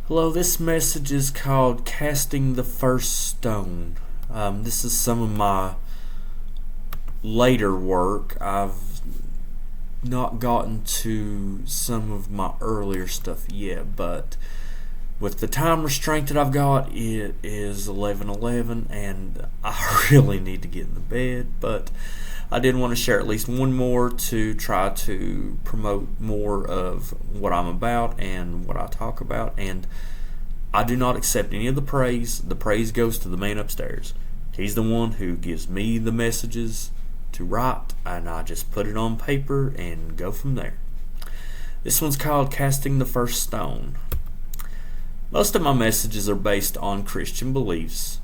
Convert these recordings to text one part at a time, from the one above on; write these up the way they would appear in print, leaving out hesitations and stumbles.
Hello, this message is called Casting the First Stone. This is some of my later work. I've not gotten to some of my earlier stuff yet, but with the time restraint that I've got, it is 11:11 and I really need to get in the bed, but I did want to share at least one more to try to promote more of what I'm about and what I talk about. And I do not accept any of the praise. The praise goes to the man upstairs. He's the one who gives me the messages to write, and I just put it on paper and go from there. This one's called Casting the First Stone. Most of my messages are based on Christian beliefs.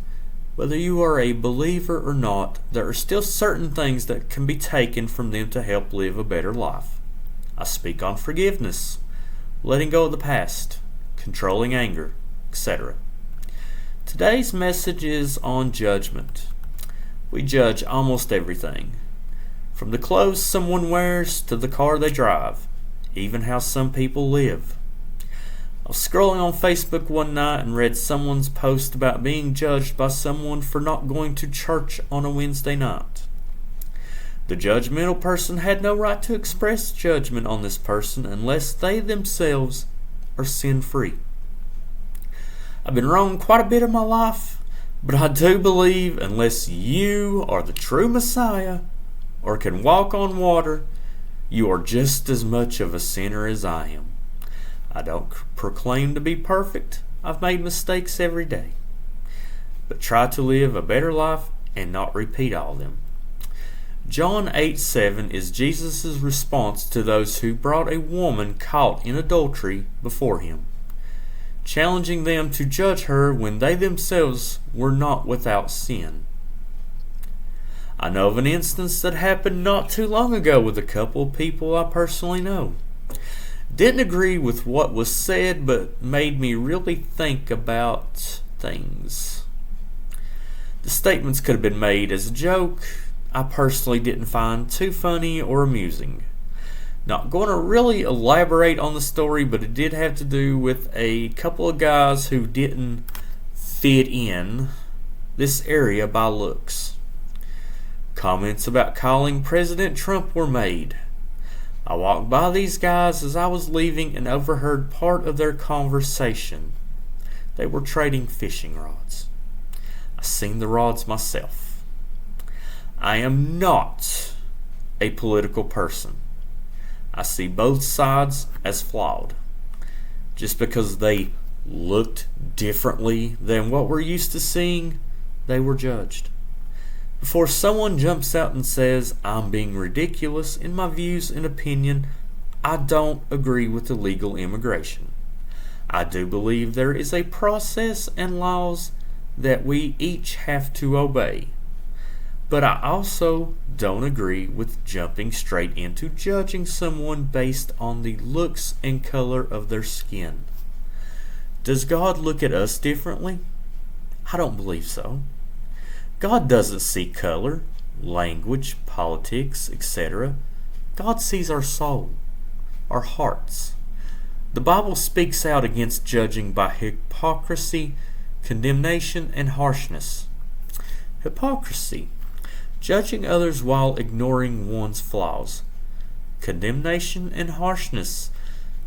Whether you are a believer or not, there are still certain things that can be taken from them to help live a better life. I speak on forgiveness, letting go of the past, controlling anger, etc. Today's message is on judgment. We judge almost everything, from the clothes someone wears to the car they drive, even how some people live. I was scrolling on Facebook one night and read someone's post about being judged by someone for not going to church on a Wednesday night. The judgmental person had no right to express judgment on this person unless they themselves are sin-free. I've been wrong quite a bit in my life, but I do believe unless you are the true Messiah or can walk on water, you are just as much of a sinner as I am. I don't proclaim to be perfect. I've made mistakes every day. But try to live a better life and not repeat all of them. John 8:7 is Jesus' response to those who brought a woman caught in adultery before him, challenging them to judge her when they themselves were not without sin. I know of an instance that happened not too long ago with a couple of people I personally know. Didn't agree with what was said, but made me really think about things. The statements could have been made as a joke. I personally didn't find too funny or amusing. Not going to really elaborate on the story, but it did have to do with a couple of guys who didn't fit in this area by looks. Comments about calling President Trump were made. I walked by these guys as I was leaving and overheard part of their conversation. They were trading fishing rods. I seen the rods myself. I am not a political person. I see both sides as flawed. Just because they looked differently than what we're used to seeing, they were judged. Before someone jumps out and says, I'm being ridiculous in my views and opinion, I don't agree with illegal immigration. I do believe there is a process and laws that we each have to obey. But I also don't agree with jumping straight into judging someone based on the looks and color of their skin. Does God look at us differently? I don't believe so. God doesn't see color, language, politics, etc. God sees our soul, our hearts. The Bible speaks out against judging by hypocrisy, condemnation, and harshness. Hypocrisy, judging others while ignoring one's flaws. Condemnation and harshness,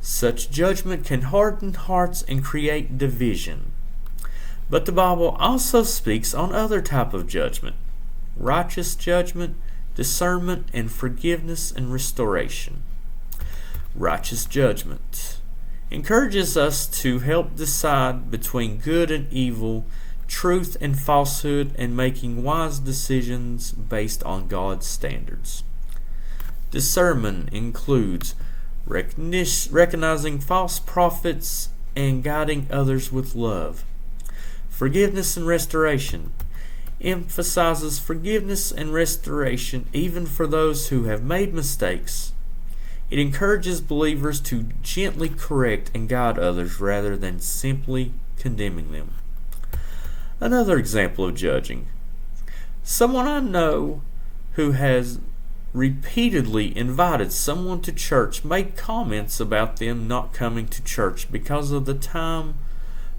such judgment can harden hearts and create division. But the Bible also speaks on other type of judgment: righteous judgment, discernment, and forgiveness and restoration. Righteous judgment encourages us to help decide between good and evil, truth and falsehood, and making wise decisions based on God's standards. Discernment includes recognizing false prophets and guiding others with love. Forgiveness and restoration emphasizes forgiveness and restoration even for those who have made mistakes. It encourages believers to gently correct and guide others rather than simply condemning them. Another example of judging. Someone I know who has repeatedly invited someone to church made comments about them not coming to church because of the time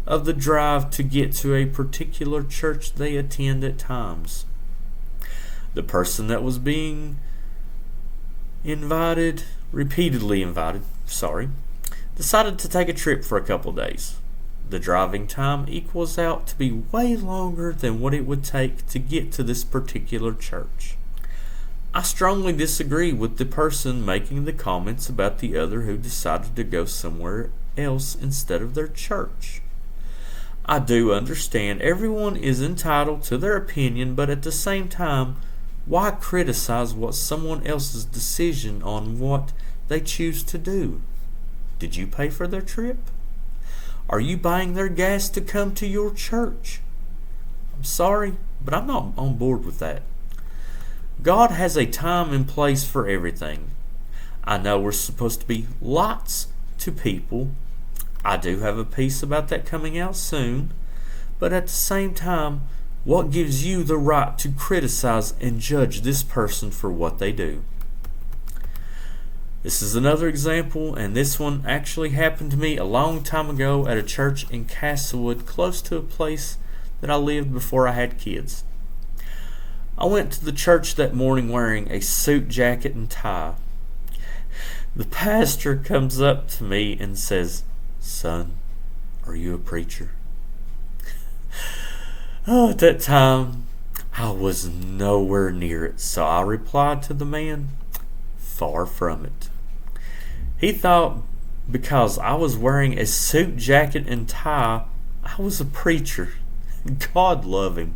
of the drive to get to a particular church they attend at times. The person that was being repeatedly invited, decided to take a trip for a couple days. The driving time equals out to be way longer than what it would take to get to this particular church. I strongly disagree with the person making the comments about the other who decided to go somewhere else instead of their church. I do understand everyone is entitled to their opinion, but at the same time, why criticize what someone else's decision on what they choose to do? Did you pay for their trip? Are you buying their gas to come to your church? I'm sorry, but I'm not on board with that. God has a time and place for everything. I know we're supposed to be lots to people. I do have a piece about that coming out soon. But at the same time, what gives you the right to criticize and judge this person for what they do? This is another example, and this one actually happened to me a long time ago at a church in Castlewood, close to a place that I lived before I had kids. I went to the church that morning wearing a suit jacket and tie. The pastor comes up to me and says, "Son, are you a preacher?" At that time, I was nowhere near it, so I replied to the man, "Far from it." He thought because I was wearing a suit jacket and tie, I was a preacher. God love him.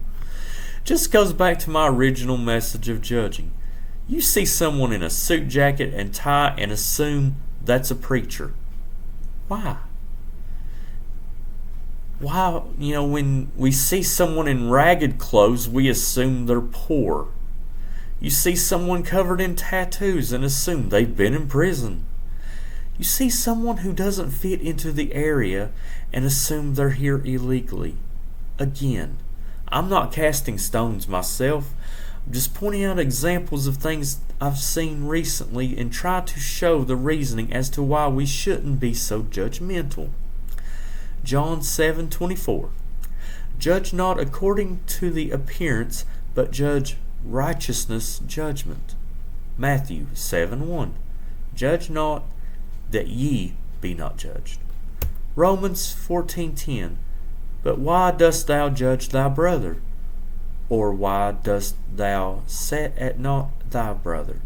Just goes back to my original message of judging. You see someone in a suit jacket and tie and assume that's a preacher. Why? Why, when we see someone in ragged clothes, we assume they're poor. You see someone covered in tattoos and assume they've been in prison. You see someone who doesn't fit into the area and assume they're here illegally. Again, I'm not casting stones myself. I'm just pointing out examples of things I've seen recently and try to show the reasoning as to why we shouldn't be so judgmental. John 7:24. Judge not according to the appearance, but judge righteousness judgment. Matthew 7:1. Judge not that ye be not judged. Romans 14:10. But why dost thou judge thy brother? Or why dost thou set at naught thy brother?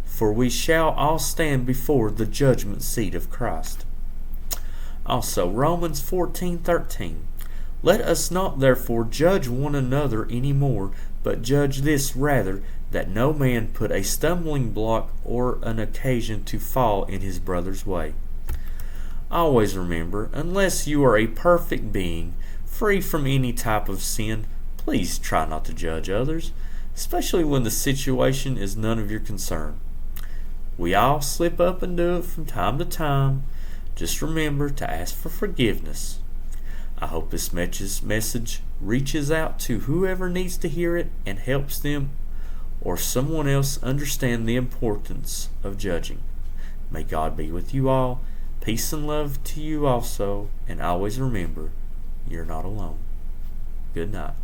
For we shall all stand before the judgment seat of Christ. Also, Romans 14:13. Let us not therefore judge one another any more, but judge this rather, that no man put a stumbling block or an occasion to fall in his brother's way. Always remember, unless you are a perfect being, free from any type of sin, please try not to judge others, especially when the situation is none of your concern. We all slip up and do it from time to time. Just remember to ask for forgiveness. I hope this message reaches out to whoever needs to hear it and helps them or someone else understand the importance of judging. May God be with you all. Peace and love to you also, and always remember, you're not alone. Good night.